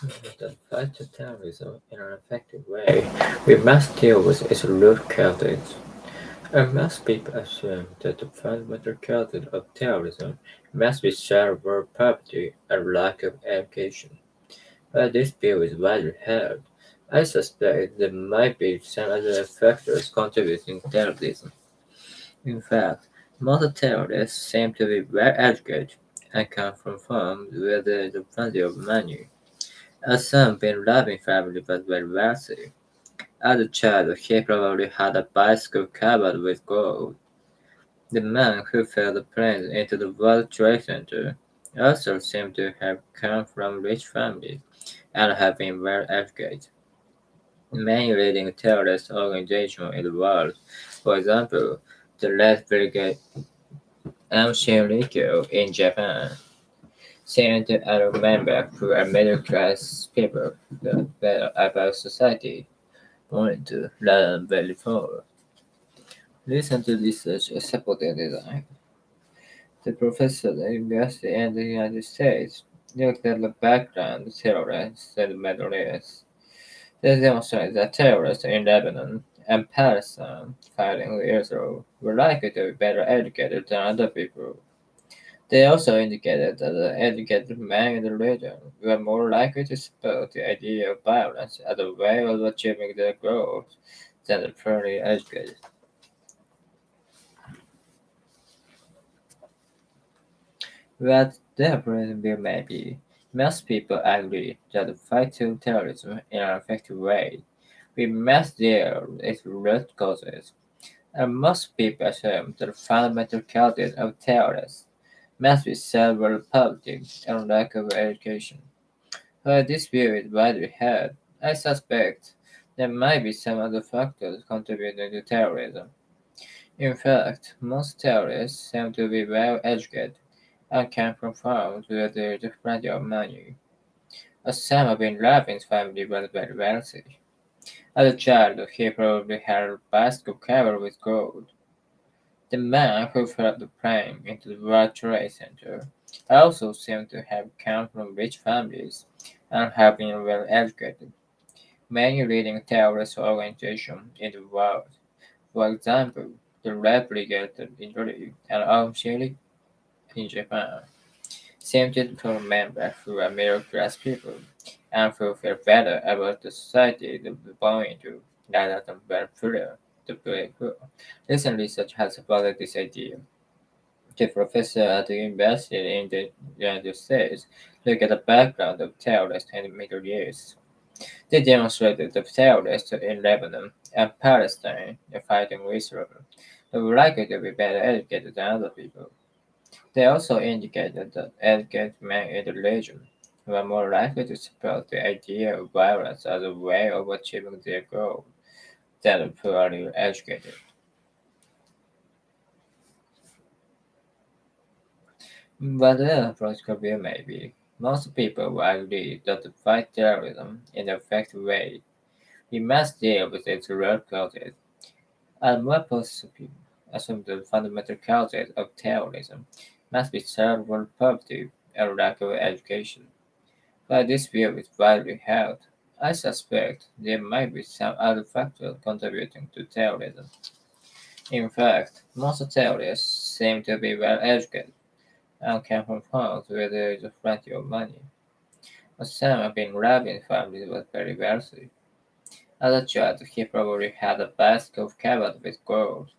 To fight terrorism in an effective way, we must deal with its root causes. And most people assume that the fundamental causes of terrorism must be cyber poverty and lack of education. While this view is widely held, I suspect there might be some other factors contributing to terrorism. In fact, most terrorists seem to be well educated and come from homes where there is plenty of money. Osama bin Laden's family was very wealthy. As a child, he probably had a bicycle covered with gold. The man who fell the plane into the World Trade Center also seemed to have come from rich families and have been well educated. Many leading terrorist organizations in the world, for example, the Red Brigade and Shinrikyo in Japan, seem to allow members who are middle-class people to better about society, wanting to learn very forward. Listen to research supporting design. The professor at the university in the United States looked at the background of terrorists in the Middle East. This demonstrates that terrorists in Lebanon and Palestine fighting with Israel were likely to be better educated than other people. They also indicated that the educated men in the region were more likely to support the idea of violence as a way of achieving their goals than the poorly educated. What their point view may be, most people agree that to fight terrorism in an effective way, we must deal with its root causes, and most people assume that the fundamental causes of terrorism must be several poverty and lack of education. While this view is widely held, I suspect there might be some other factors contributing to terrorism. In fact, most terrorists seem to be well educated and come from farms where there is plenty of money. Osama bin Laden's family was very wealthy. As a child, he probably had a basket covered with gold. The man who fell the plane into the World Trade Center also seemed to have come from rich families and have been well educated. Many leading terrorist organizations in the world, for example, the Red Brigade in Italy and Aum Shinrikyo in Japan, seem to include members who are middle-class people and who feel better about the society they belong into rather than welfare to play poor. Recent research has supported this idea. The professor at the university in the United States looked at the background of terrorists in the Middle East. They demonstrated that terrorists in Lebanon and Palestine are fighting with Israel were likely to be better educated than other people. They also indicated that educated men in the region were more likely to support the idea of violence as a way of achieving their goal than the poorly educated. Whatever political view may be, most people will agree that to fight terrorism in an effective way, we must deal with its root causes. And more possibly, assume the fundamental causes of terrorism must be cerebral poverty and lack of education. While this view is widely held, I suspect there might be some other factors contributing to terrorism. In fact, most terrorists seem to be well educated and come from homes where there is plenty of money. Osama bin Laden's family was very wealthy. As a child, he probably had a basket covered with gold.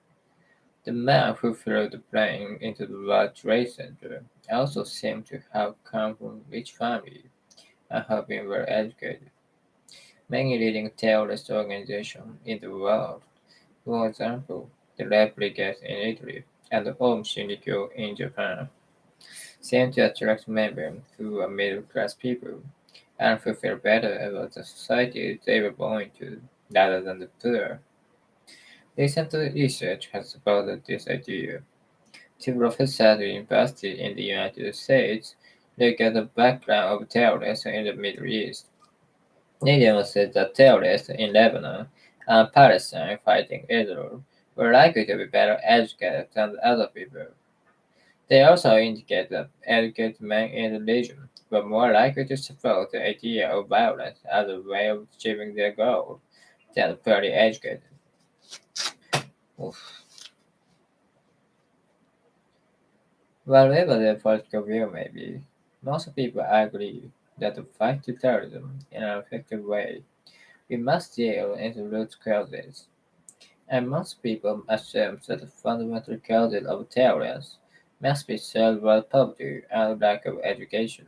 The man who flew the plane into the World Trade Center also seemed to have come from rich families and have been well educated. Many leading terrorist organizations in the world, for example, the Red Brigade in Italy and the Aum Shinrikyo in Japan, seem to attract members who are middle-class people and who feel better about the society they were born into rather than the poor. Recent research has supported this idea. Two professors at the university in the United States look at the background of terrorists in the Middle East. They demonstrate that terrorists in Lebanon and Palestine fighting Israel were likely to be better educated than other people. They also indicate that educated men in the region were more likely to support the idea of violence as a way of achieving their goal than poorly educated. Oof. Whatever their political view may be, most people agree that to fight to terrorism in an effective way, we must deal in the root causes. And most people assume that the fundamental causes of terrorists must be cerebral poverty and lack of education.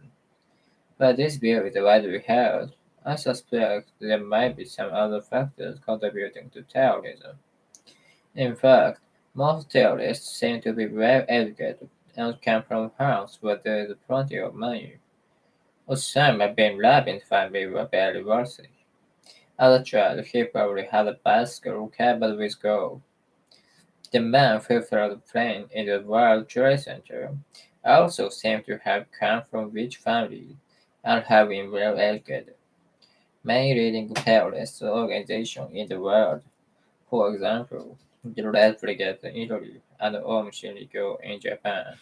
But this view is widely held. I suspect there might be some other factors contributing to terrorism. In fact, most terrorists seem to be well educated and come from homes where there is plenty of money. Osama bin Laden's family were very wealthy. As a child, he probably had a bicycle covered with gold. The man who flew the plane in the World Trade Center also seemed to have come from rich families and have been well educated. Many leading terrorist organizations in the world, for example, the Red Brigade in Italy and Aum Shinrikyo in Japan,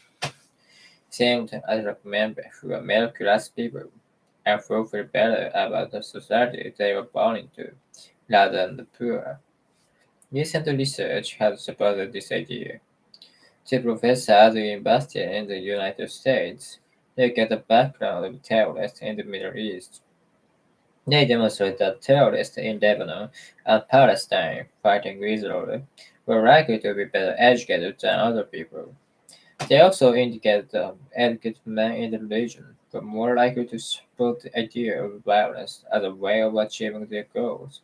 seemed to attract members who were middle-class people and who feel better about the society they were born into, rather than the poor. Recent research has supported this idea. Two professors who invested in the United States look at the background of terrorists in the Middle East. They demonstrate that terrorists in Lebanon and Palestine fighting Israel were likely to be better educated than other people. They also indicate that educated men in the region were more likely to support the idea of violence as a way of achieving their goals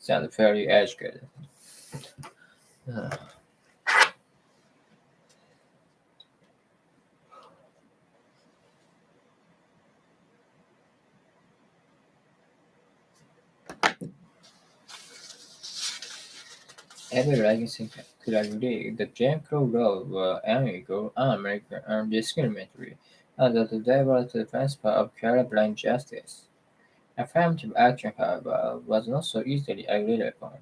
than the fairly educated. Every Legacy could agree that Jim Crow laws were unequal, un-American, and discriminatory, and that they were the principle of colorblind justice. Affirmative action, however, was not so easily agreed upon.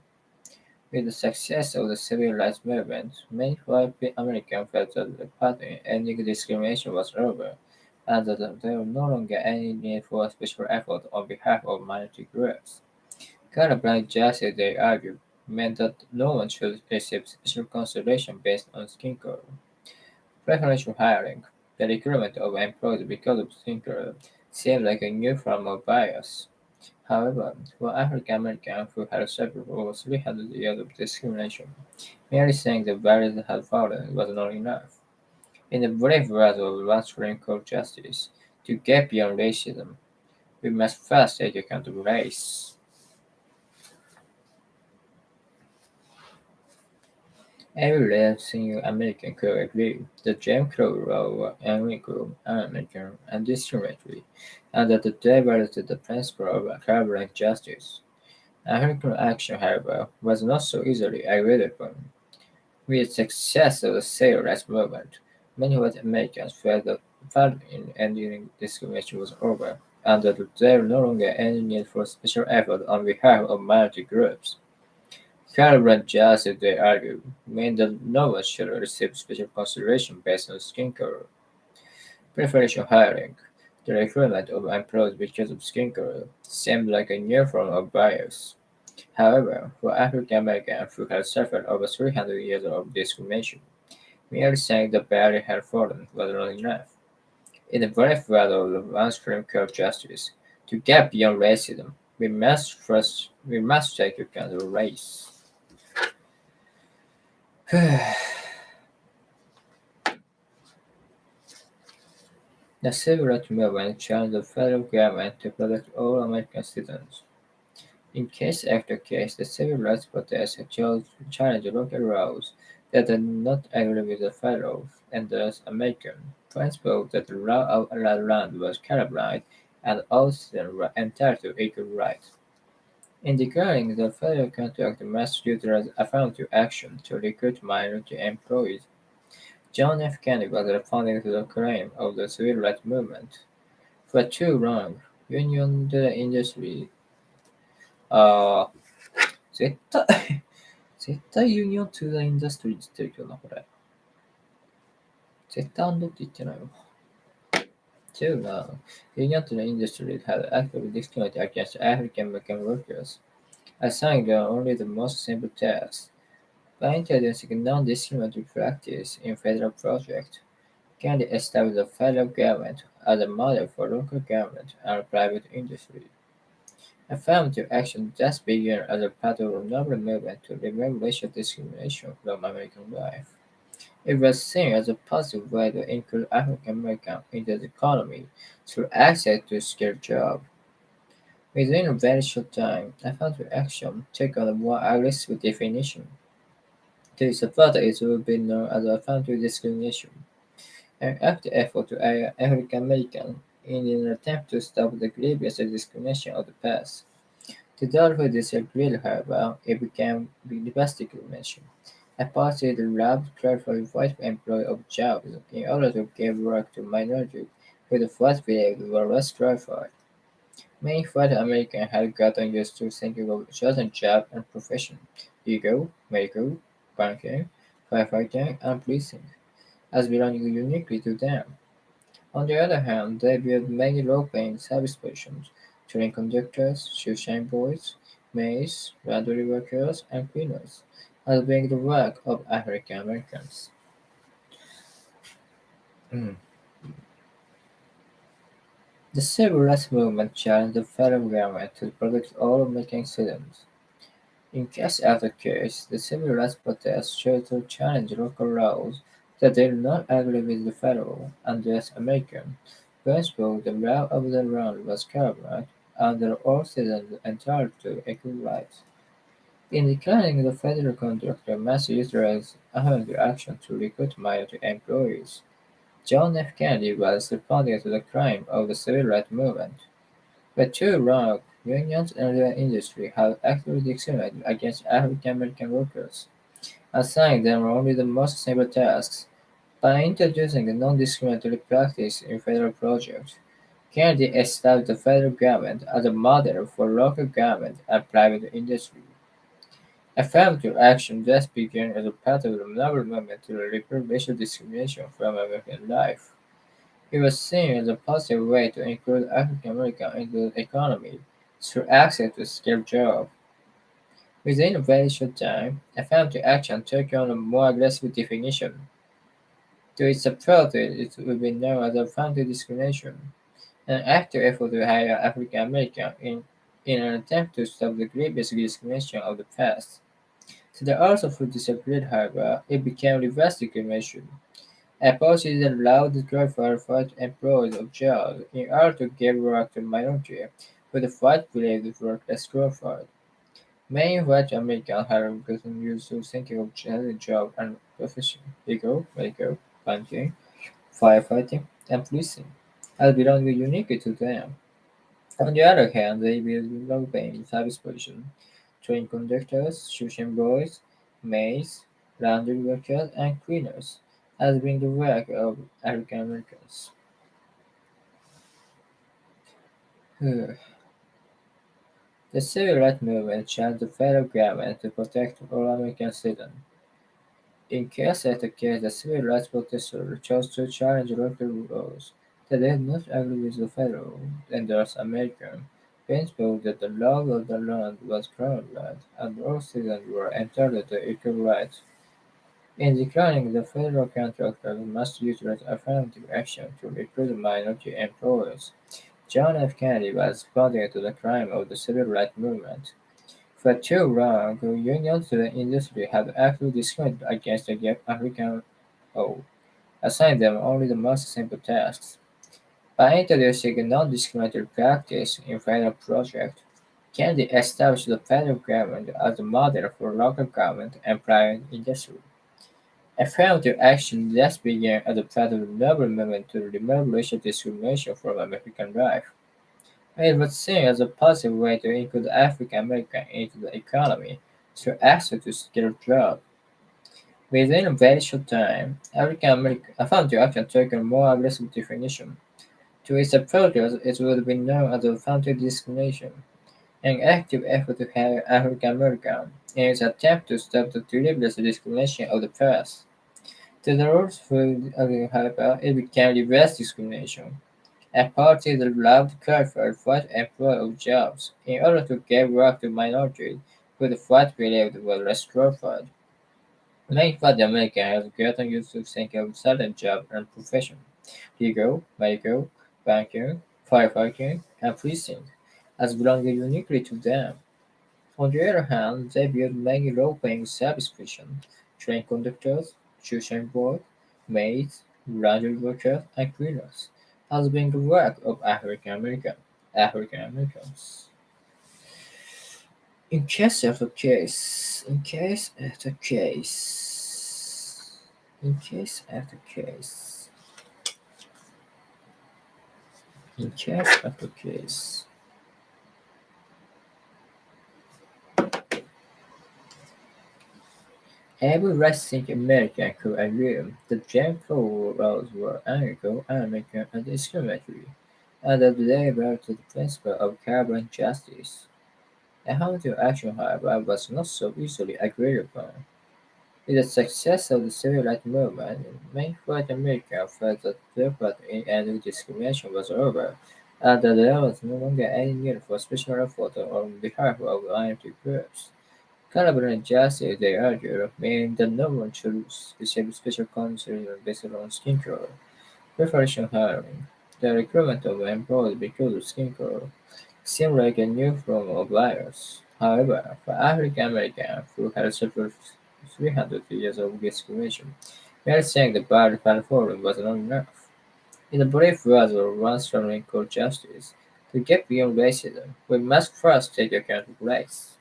With the success of the civil rights movement, many white Americans felt that the pattern in ending discrimination was over, and that there was no longer any need for special effort on behalf of minority groups. Colorblind justice, they argued, meant that no one should receive special consideration based on skin color. Preferential hiring, the recruitment of employees because of skin color, seemed like a new form of bias. However, for African Americans who had suffered over 300 years of discrimination, merely saying the barriers had fallen was not enough. In the brave words of one Supreme Court justice, to get beyond racism, we must first take account of race. Every living American could agree that Jim Crow laws were unequal, un-American, and discriminatory, and that they violated the principle of colorblind justice. American action, however, was not so easily agreed upon. With the success of the civil rights movement, many white Americans felt that fight in ending discrimination was over, and that there was no longer any need for special effort on behalf of minority groups. Colorblind justice, they argued, meant that no one should receive special consideration based on skin color. Preferential hiring, the recruitment of employees because of skin color, seemed like a new form of bias. However, for African Americans who had suffered over 300 years of discrimination, merely saying the barrier had fallen was not enough. In the brief words of the one Supreme Court justice, to get beyond racism, we must take account of race. The civil rights movement challenged the federal government to protect all American citizens. In case after case, the civil rights protests challenged local laws that did not agree with the federal and thus American principle that the law of the land was colorblind and all citizens were entitled to equal rights. In declaring the federal contract must utilize affirmative action to recruit minority employees, John F. Kennedy was responding to the claim of the civil rights movement. For too long, union to the industry 絶対ユニオントゥザインダストリーって言ってるけどな、これ。絶対あんどって言ってないわ。Too long. The United Industries had actively discriminated against African American workers, assigning them only the most simple tasks. By introducing non-discriminatory practice in federal projects, Kennedy established the federal government as a model for local government and private industry. Affirmative action thus began as a part of a novel movement to remove racial discrimination from American life. It was seen as a positive way to include African Americans into the economy through access to skilled jobs. Within a very short time, affirmative action took on a more aggressive definition. To support it would be known as affirmative discrimination, an active effort to hire African Americans in an attempt to stop the grievous discrimination of the past. To those who disagreed, however, it became reverse discrimination. A policy that allowed clarify white employees of jobs in order to give work to minorities who the first believed were less qualified. Many white Americans had gotten used to thinking of certain jobs and professions, legal, medical, banking, firefighting, and policing, as belonging uniquely to them. On the other hand, they viewed many low-paying service positions, train conductors, shoeshine boys, maids, laundry workers, and cleaners, as being the work of African Americans. Mm. The civil rights movement challenged the federal government to protect all American citizens. In case after case, the civil rights protests chose to challenge local laws that did not agree with the federal, and thus American, principle the law of the land was covered under all citizens entitled to equal rights. In declining the federal contractor must utilize affirmative action to recruit minority employees. John F. Kennedy was responding to the crime of the civil rights movement. For too long, unions and the industry have actively discriminated against African American workers, assigning them only the most simple tasks. By introducing a non-discriminatory practice in federal projects, Kennedy established the federal government as a model for local government and private industry. Affirmative action thus began as a part of the novel movement to remove racial discrimination from American life. It was seen as a positive way to include African Americans into the economy through access to skilled jobs. Within a very short time, affirmative action took on a more aggressive definition. To its supporters, it would be known as affirmative discrimination, an active effort to hire African Americans in an attempt to stop the grievous discrimination of the past. To the authors who disagreed, however, it became reverse discrimination. A policy that allowed the qualified employees of jobs in order to give work to minorities who the white believed were less qualified. Many white Americans have gotten used to thinking of general job and profession, legal, medical, banking, firefighting, and policing, as belonging uniquely to them. On the other hand, they will low-paying service positions, train conductors, tuition boys, maids, laundry workers, and cleaners, as being the work of African Americans. The civil rights movement challenged the federal government to protect all American citizens. In case after case, the civil rights protesters chose to challenge local laws that did not agree with the federal, endorsed American principle that the law of the land was common land and all citizens were entitled to equal rights. In declining the federal contractors must utilize affirmative action to recruit minority employees. John F. Kennedy was responding to the crime of the civil rights movement. For too long, unions to the industry have actively discriminated against the African whole, assigning them only the most simple tasks. By introducing a non-discriminatory practice in federal projects, Kennedy established the federal government as a model for local government and private industry. Affirmative action thus began as a part of the noble movement to remove racial discrimination from American life. It was seen as a positive way to include African Americans into the economy through access to skilled jobs. Within a very short time, African American affirmative action took a more aggressive definition. To its supporters, it would be known as affirmative discrimination, an active effort to hire African Americans in its attempt to stop the deliberate discrimination of the past. To the rules food, however, it became reverse discrimination. A party that loved Carter fought employee jobs in order to give work to minorities who the fight believed was less glorified. Many white Americans have gotten used to think of certain jobs and professions legal, medical, banking, firefighting, and policing as belonging uniquely to them. On the other hand, they built many low-paying service positions, train conductors, tuition board, maids, laundry workers, and cleaners, as being the work of African Americans. In case after case, in case after case, in case after case. Every right-thinking American could agree that Jim Crow laws were unequal, un-American, and discriminatory, and that they violated the principle of carbon justice. A affirmative action, however, was not so easily agreed upon. With the success of the civil rights movement, many white Americans felt that their part in ending discrimination was over, and that there was no longer any need for special effort on behalf of minority groups. Calibrate justice, they argue, meaning that no one should receive special consideration based on skin color. Preferential hiring. The recruitment of employees because of skin color seemed like a new form of bias. However, for African Americans who had suffered 300 years of discrimination, merely saying the bar platform was not enough. In the brief words of one struggling called justice, to get beyond racism, we must first take account of race.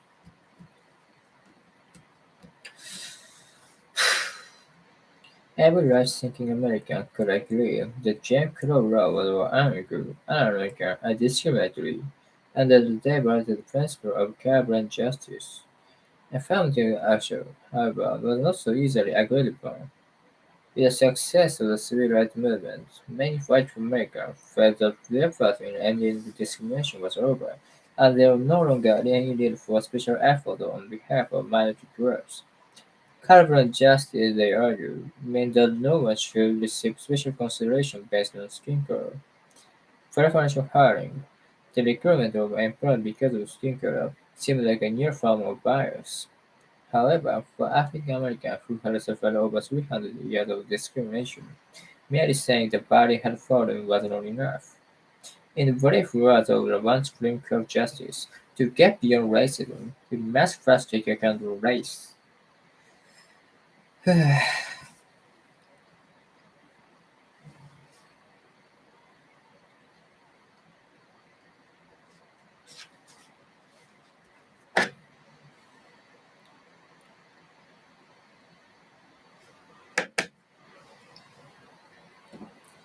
Every right-thinking American could agree that Jim Crow laws were unequal, un-American, and discriminatory, and that they violated the principle of carbon justice. Affirmative action, however, was not so easily agreed upon. With the success of the civil rights movement, many white Americans felt that their part in ending discrimination was over, and there was no longer any need for special effort on behalf of minority groups. Cultural justice, they argue, means that no one should receive special consideration based on skin color. Preferential hiring, the recruitment of employees because of skin color, seems like a new form of bias. However, for African Americans who had suffered over 300 years of discrimination, merely saying the body had fallen was not enough. In the brief words of the one Supreme Court Justice, to get beyond racism, we must first take account of race.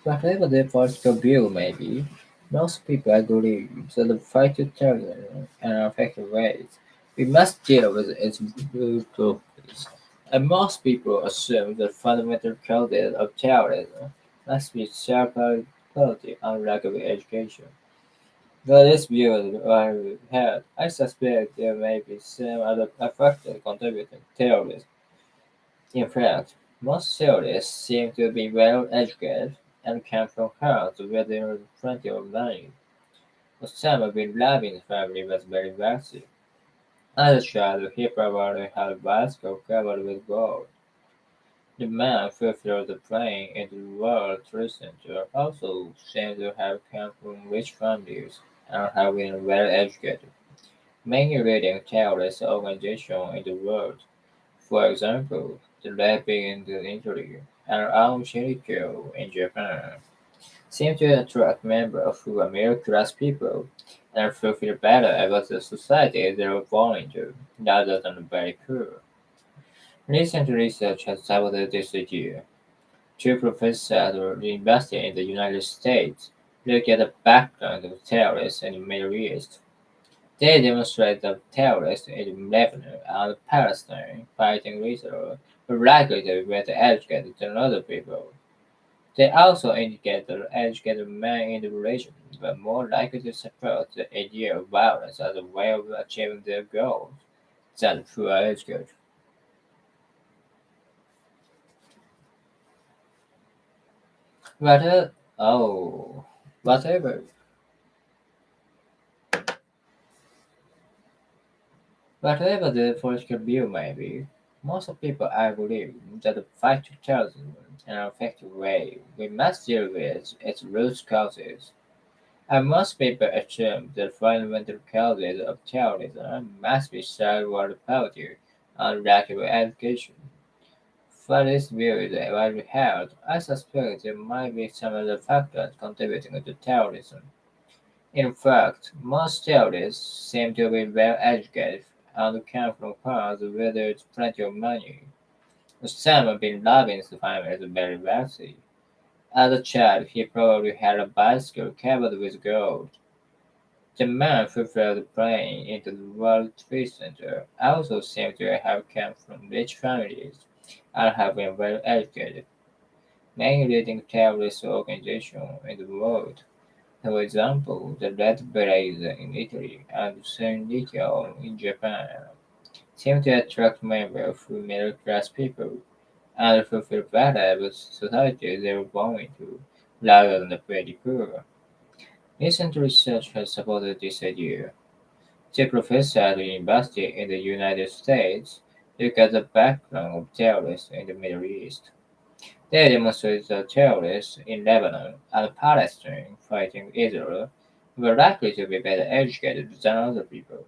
Whatever their political view may be, most people agree that the fight to terrorism in effective ways, we must deal with its root causes. And most people assume that fundamental causes of terrorism must be sharper quality and lack of education. Though this view is held, I suspect there may be some other factors contributing to terrorism. In fact, most theorists seem to be well educated and come from homes where there was plenty of money. Osama bin Laden's family was very wealthy. As a child, he probably had a bicycle covered with gold. The man who flew the plane into the World Trade Center also seems to have come from rich families and have been well educated. Many leading terrorist organizations in the world, for example, the Levy in Italy and Aum Shinrikyo in Japan, seem to attract members who are middle-class people and who feel better about the society they are born into, rather than very poor. Recent research has supported this idea. Two professors at the university in the United States look at the background of terrorists in the Middle East. They demonstrate that terrorists in Lebanon and Palestine fighting Israel were likely to be better educated than other people. They also indicate that educated men in the region were more likely to support the idea of violence as a way of achieving their goals than poor educated. Whether, oh, whatever, whatever the political view may be, most people agree that the fight to terrorism in an effective way, we must deal with its root causes. And most people assume the fundamental causes of terrorism must be third-world poverty and lack of education. For this view is widely held, I suspect there might be some other factors contributing to terrorism. In fact, most terrorists seem to be well educated and come from homes where there is plenty of money. Osama bin Laden's family is very wealthy. As a child, he probably had a bicycle covered with gold. The man who fell the plane into the World Trade Center also seems to have come from rich families and have been well educated. Many leading terrorist organizations in the world, for example, the Red Berets in Italy and Sendikyo in Japan, seem to attract members who middle-class people and who feel better about society they were born into, rather than the pretty poor. Recent research has supported this idea. Two professors at a university in the United States look at the background of terrorists in the Middle East. They demonstrated that terrorists in Lebanon and Palestine fighting Israel were likely to be better educated than other people.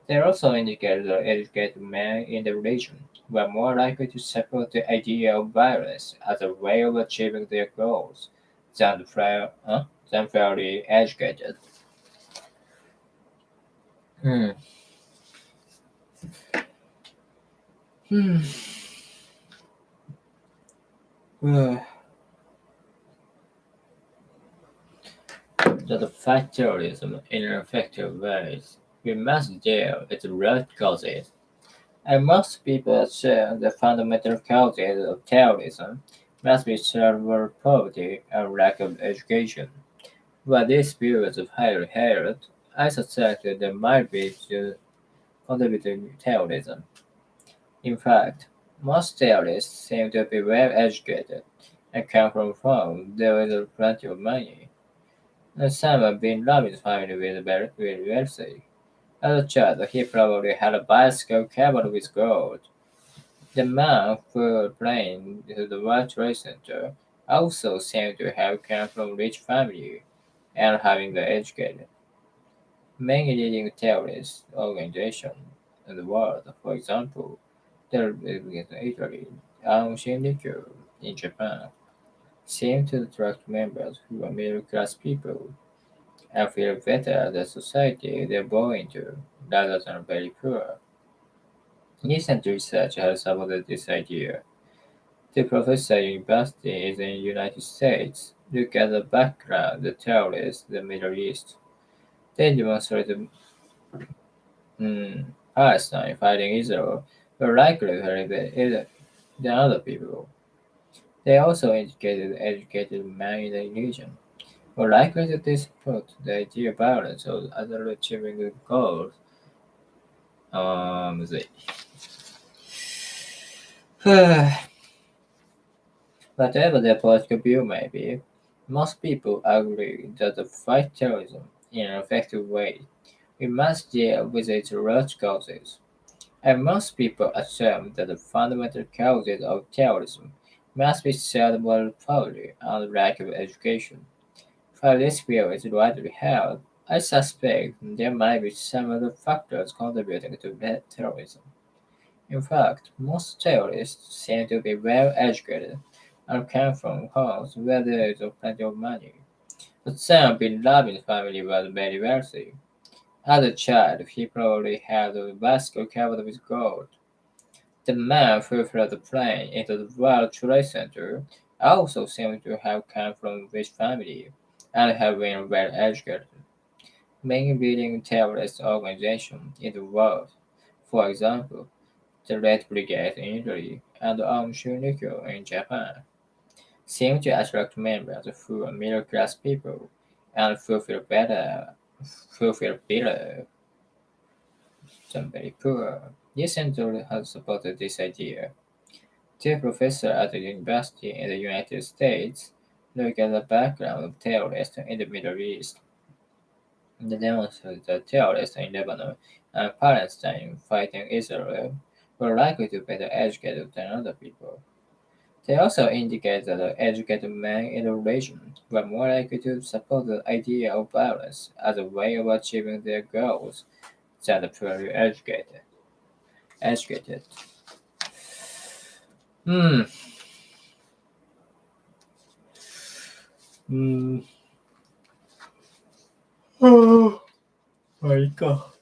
They also indicated that educated men in the region were more likely to support the idea of violence as a way of achieving their goals than fairly educated. Hmm. Hmm. Well, that to fight terrorism in an effective way, we must deal with the root causes. And most people assume the fundamental causes of terrorism must be severe poverty and lack of education. While these views are highly held, I suspect that there might be to contributing to terrorism. In fact, most terrorists seem to be well educated and come from homes there is plenty of money. Osama bin Laden's family was very wealthy. As a child, he probably had a bicycle covered with gold. The man who plane to the World Trade Center also seemed to have come from rich family and having been educated. Many leading terrorist organizations in the world, for example, the in Italy and Shinrikyo in Japan, seem to attract members who are middle-class people and feel better the society they're born into, rather than very poor. Recent research has supported this idea. The professor at university in the United States look at the background of terrorists in the Middle East. They demonstrated Palestine fighting Israel were likely to live than other people. They also indicated educated men in the region were likely to support the idea of violence or other achieving the goals. The Whatever their political view may be, most people agree that to fight terrorism in an effective way, we must deal with its root causes. And most people assume that the fundamental causes of terrorism must be cerebral poverty and lack of education. While this view is widely held, I suspect there might be some other factors contributing to terrorism. In fact, most terrorists seem to be well educated and come from homes where there is plenty of money. Osama bin Laden's family was very wealthy. As a child, he probably had a bicycle covered with gold. The man who flew the plane into the World Trade Center also seemed to have come from a rich family and have been well educated. Many leading terrorist organizations in the world, for example, the Red Brigade in Italy and Aum Shinrikyo in Japan, seem to attract members who are middle-class people and who feel better than very poor. This center has supported this idea. Two professors at a university in the United States Look at the background of terrorists in the Middle East. They demonstrate that terrorists in Lebanon and Palestine fighting Israel were likely to be better educated than other people. They also indicate that the educated men in the region were more likely to support the idea of violence as a way of achieving their goals than the poorly educated. Educated. Hmm. Hmm. Oh my god.